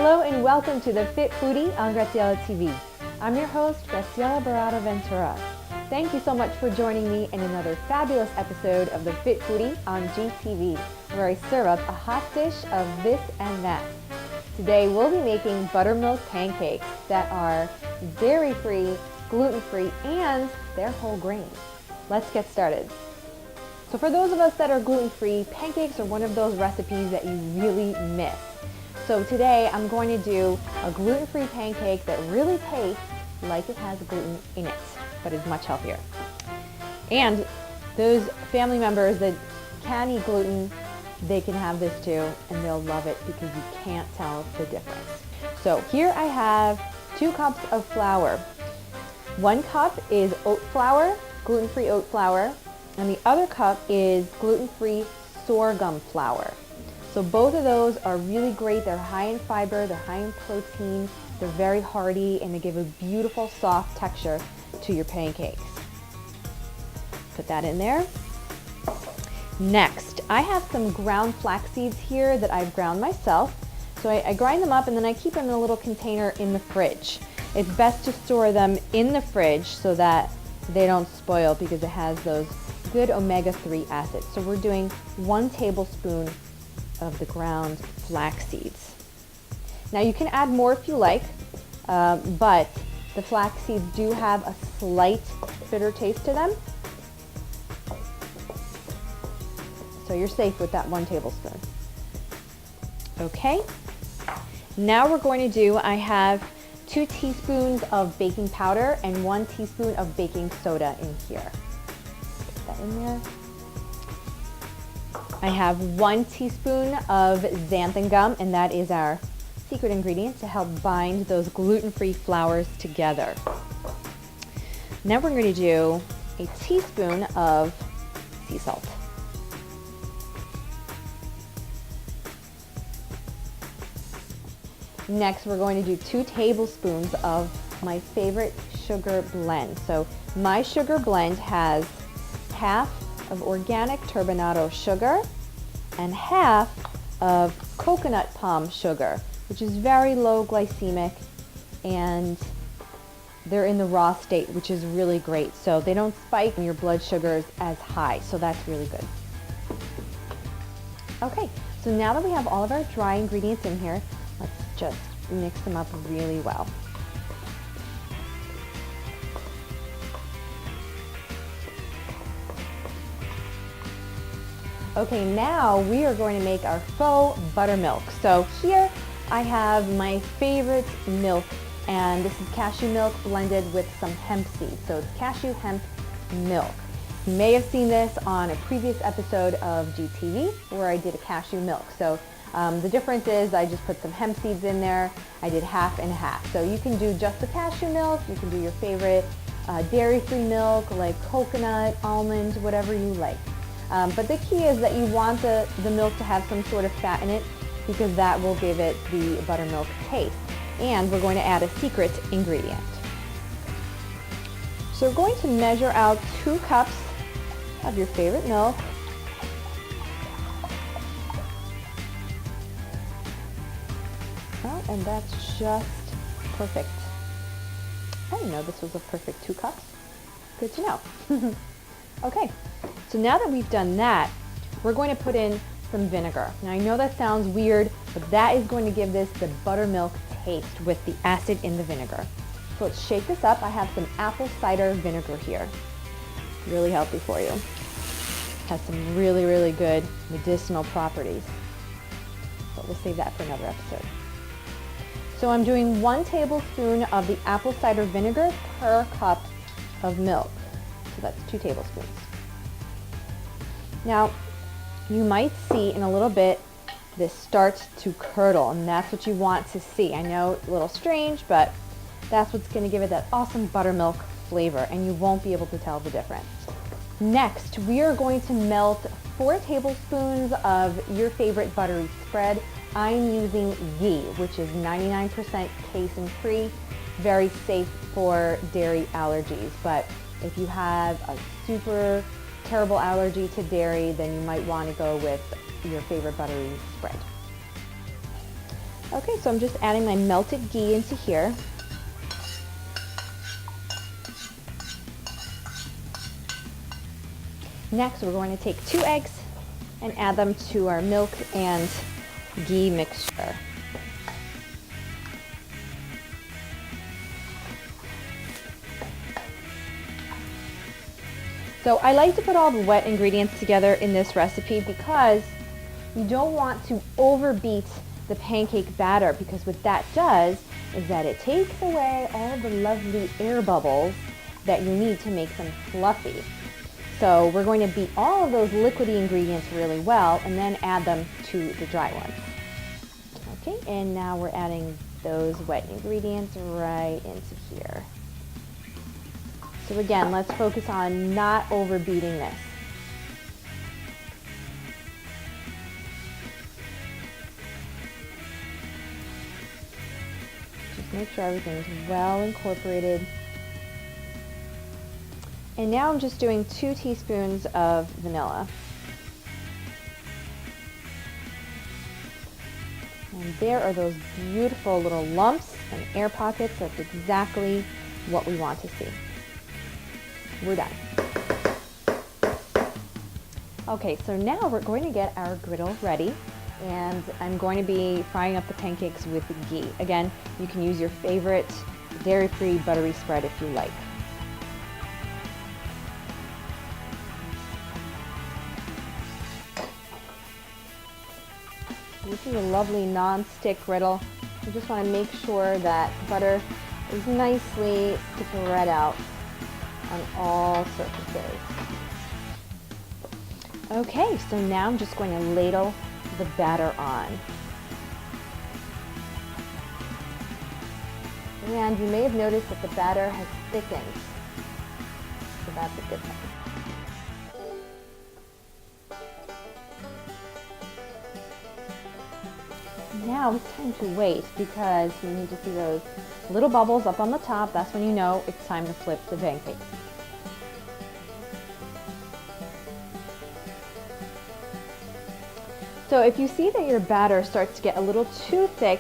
Hello and welcome to the Fit Foodie on Graziella TV. I'm your host, Graziella Ventura. Thank you so much for joining me in another fabulous episode of the Fit Foodie on GTV, where I serve up a hot dish of this and that. Today we'll be making buttermilk pancakes that are dairy-free, gluten-free, and they're whole grain. Let's get started. So for those of us that are gluten-free, pancakes are one of those recipes that you really miss. So today I'm going to do a gluten-free pancake that really tastes like it has gluten in it, but is much healthier. And those family members that can eat gluten, they can have this too, and they'll love it because you can't tell the difference. So here I have 2 cups of flour. 1 cup is oat flour, gluten-free oat flour, and the other cup is gluten-free sorghum flour. So both of those are really great. They're high in fiber, they're high in protein, they're very hearty, and they give a beautiful soft texture to your pancakes. Put that in there. Next, I have some ground flax seeds here that I've ground myself. So I grind them up and then I keep them in a little container in the fridge. It's best to store them in the fridge so that they don't spoil because it has those good omega-3 acids. So we're doing 1 tablespoon of the ground flax seeds. Now you can add more if you like, but the flax seeds do have a slight bitter taste to them. So you're safe with that 1 tablespoon. Okay, now we're going to do, I have 2 teaspoons of baking powder and 1 teaspoon of baking soda in here. Put that in there. I have 1 teaspoon of xanthan gum, and that is our secret ingredient to help bind those gluten-free flours together. Now we're going to do a teaspoon of sea salt. Next, we're going to do 2 tablespoons of my favorite sugar blend. So my sugar blend has half of organic turbinado sugar and half of coconut palm sugar, which is very low glycemic, and they're in the raw state, which is really great. So they don't spike your blood sugars as high, so that's really good. Okay, so now that we have all of our dry ingredients in here, let's just mix them up really well. Okay, now we are going to make our faux buttermilk. So here I have my favorite milk, and this is cashew milk blended with some hemp seeds. So it's cashew hemp milk. You may have seen this on a previous episode of GTV where I did a cashew milk. So the difference is I just put some hemp seeds in there. I did half and half. So you can do just the cashew milk. You can do your favorite dairy-free milk like coconut, almond, whatever you like. But the key is that you want the milk to have some sort of fat in it because that will give it the buttermilk taste. And we're going to add a secret ingredient. So we're going to measure out 2 cups of your favorite milk. Well, and that's just perfect. I didn't know this was a perfect 2 cups. Good to know. Okay, so now that we've done that, we're going to put in some vinegar. Now I know that sounds weird, but that is going to give this the buttermilk taste with the acid in the vinegar. So let's shake this up. I have some apple cider vinegar here. Really healthy for you. Has some really, really good medicinal properties. But we'll save that for another episode. So I'm doing 1 tablespoon of the apple cider vinegar per cup of milk. So that's 2 tablespoons. Now, you might see in a little bit this starts to curdle, and that's what you want to see. I know it's a little strange, but that's what's going to give it that awesome buttermilk flavor, and you won't be able to tell the difference. Next, we are going to melt 4 tablespoons of your favorite buttery spread. I'm using ghee, which is 99% casein-free, very safe for dairy allergies, but if you have a super terrible allergy to dairy, then you might want to go with your favorite buttery spread. Okay, so I'm just adding my melted ghee into here. Next, we're going to take 2 eggs and add them to our milk and ghee mixture. So I like to put all the wet ingredients together in this recipe because you don't want to overbeat the pancake batter, because what that does is that it takes away all the lovely air bubbles that you need to make them fluffy. So we're going to beat all of those liquidy ingredients really well and then add them to the dry ones. Okay, and now we're adding those wet ingredients right into here. So again, let's focus on not overbeating this. Just make sure everything's well incorporated. And now I'm just doing 2 teaspoons of vanilla. And there are those beautiful little lumps and air pockets. That's exactly what we want to see. We're done. Okay, so now we're going to get our griddle ready, and I'm going to be frying up the pancakes with ghee. Again, you can use your favorite dairy-free buttery spread if you like. This is a lovely non-stick griddle. You just want to make sure that butter is nicely spread out on all surfaces. Okay, so now I'm just going to ladle the batter on. And you may have noticed that the batter has thickened, so that's a good thing. Now it's time to wait, because you need to see those little bubbles up on the top. That's when you know it's time to flip the pancakes. So if you see that your batter starts to get a little too thick,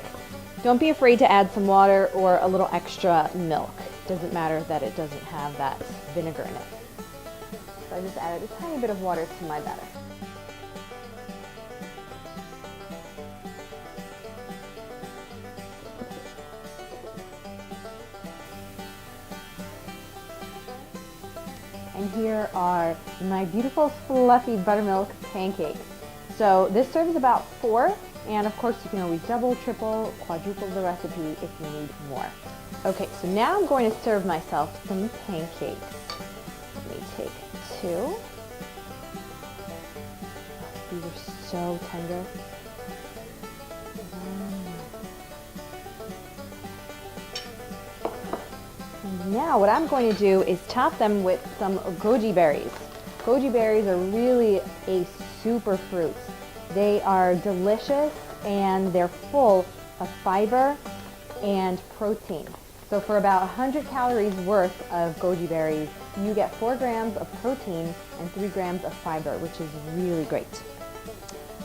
don't be afraid to add some water or a little extra milk. It doesn't matter that it doesn't have that vinegar in it. So I just added a tiny bit of water to my batter. And here are my beautiful fluffy buttermilk pancakes. So this serves about 4, and of course you can always double, triple, quadruple the recipe if you need more. Okay, so now I'm going to serve myself some pancakes. Let me take 2. Oh, these are so tender. Now what I'm going to do is top them with some goji berries. Goji berries are really a super fruit. They are delicious and they're full of fiber and protein. So for about 100 calories worth of goji berries, you get 4 grams of protein and 3 grams of fiber, which is really great.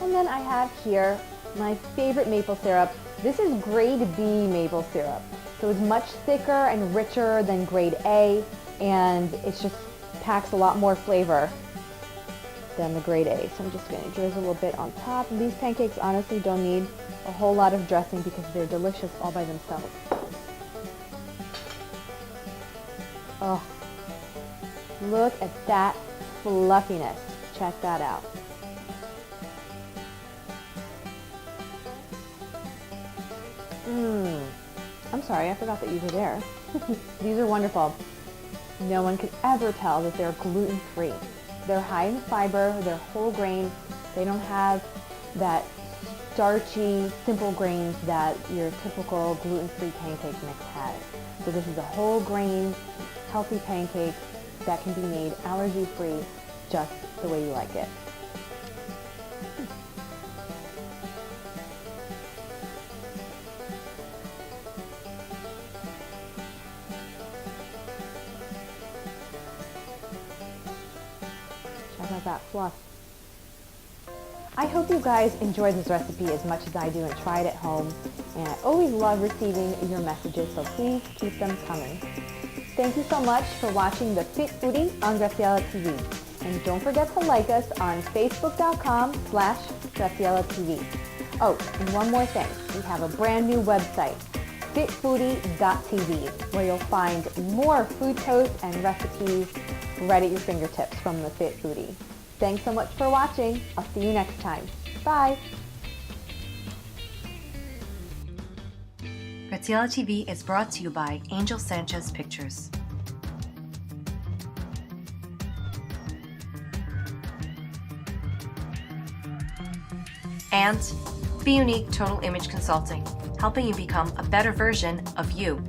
And then I have here my favorite maple syrup. This is grade B maple syrup. So it's much thicker and richer than grade A, and it just packs a lot more flavor than the grade A. So I'm just going to drizzle a little bit on top. And these pancakes honestly don't need a whole lot of dressing because they're delicious all by themselves. Oh, look at that fluffiness. Check that out. I'm sorry, I forgot that you were there. These are wonderful. No one could ever tell that they're gluten-free. They're high in fiber, they're whole grain. They don't have that starchy, simple grains that your typical gluten-free pancake mix has. So this is a whole grain, healthy pancake that can be made allergy-free just the way you like it. Check out that fluff. I hope you guys enjoy this recipe as much as I do and try it at home. And I always love receiving your messages, so please keep them coming. Thank you so much for watching the Fit Foodie on Graziella TV. And don't forget to like us on facebook.com/Graziella TV. Oh, and one more thing. We have a brand new website, fitfoodie.tv, where you'll find more food posts and recipes right at your fingertips from the Fit Foodie. Thanks so much for watching. I'll see you next time. Bye. Graziella TV is brought to you by Angel Sanchez Pictures. And Be Unique Total Image Consulting, helping you become a better version of you.